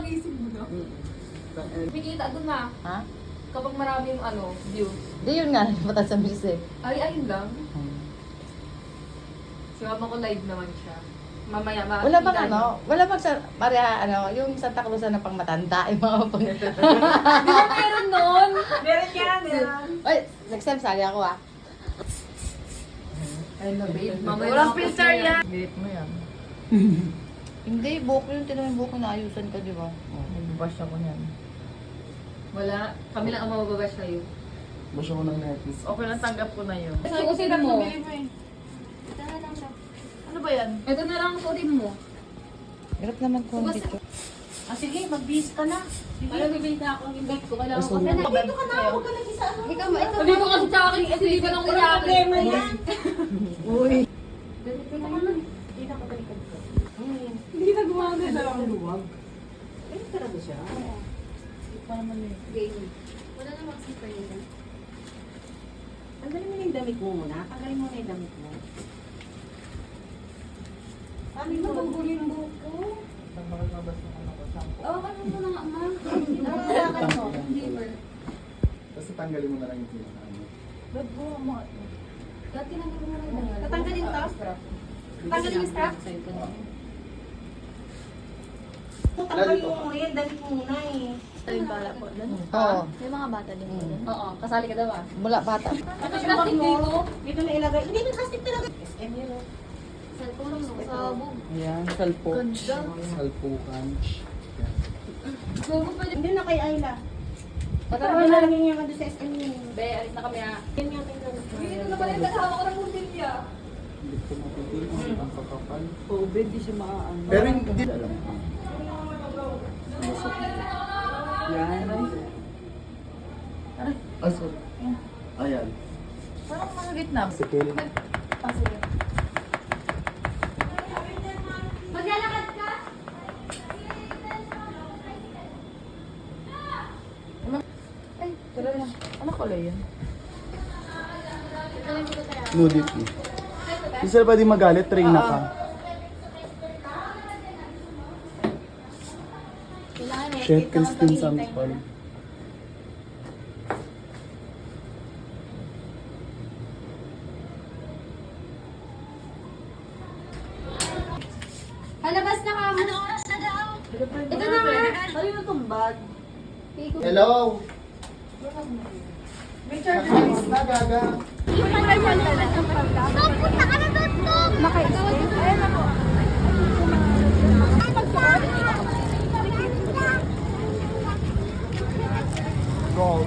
Kakagising mo na. Kumikita doon na. Ha? Kapag maraming views. Di yun nga, nalimutan sa music. Ayun lang. Si mama ko live naman siya. Mamaya Wala bang wala bang sa, Maria, yung Santa Cruz na pang matanda, yung mga pang... Di ba meron nun? Meron yan, meron. Ay, next time sali ako Ay no, babe. Mamaya Walang filter yan. Gilit mo yan. Hindi, buhok yun. Tinawin buhok na ayusan ka, di ba? Nagbabash ako niyan. Wala. Kami lang ang mababash sa'yo. Basya ko ng necklace. Okay lang, tanggap ko na yun. Sukusin mo. Ano ba yan? Ito na lang sukusin mo. Hirap naman kung Basta- dito. Sige, mag-bis ka na. Alam, bibili na ako ng invite ko. Kailangan ko. Ay, Dito ka na, huwag ka lagi sa ano. Ikaw, Hindi ko kasi sa akin kasi di ba nang Walang problema yan. Uy. Hindi na gumana na lang ang luwag. Eh, talaga siya. Wala namang zipper nila. Tanggalin mo na yung damit mo muna. Tanggalin mo na yung damit mo. Paano yung mabubulo yung buhok ko? Oo, ano mo na nga, ma? Nakakalakan mo. Tapos tanggalin mo na lang yung pinaka-ano. Dati nang gumana. Tatanggalin to? Tatanggalin yung strap? Tanggalin mo muna yan. Damit mo muna eh. Saling bala po. Oo. May mga bata din po. Oo, kasali ka daw ah. Mula bata. Ano yung plastic dito? Dito na ilagay. Hindi na plastic talaga. SM yun oh. Cellphone mo sa bug. Ayan, salpo. Ganda. Salpukan. Yan. Gugo pwede. Hindi na kay Ayla. Patara Ano na na lang. lang yung ano sa SM yun. Be, alis na kami ah. Yan yung tingnan. Dito na pala yung kasama ko ng bundilya. Hindi ko mapitil. Ang kakapal. COVID, di siya maaano. Pero hindi alam ko. Yan. Aso. Ayan. Parang mga gitna. Sikil. Maglalakad ka? Ay, tara lang. Ano kulay yan? Nudity. Hindi sila pwede magalit, train na ka. Chef Christine Sampal. Halabas na ka. Ano oras na daw? Ito na nga. Ano yung tumbad? Hello! May charger. Nakainis na, gaga. Punta ka na doon to. Ayun ako. Go.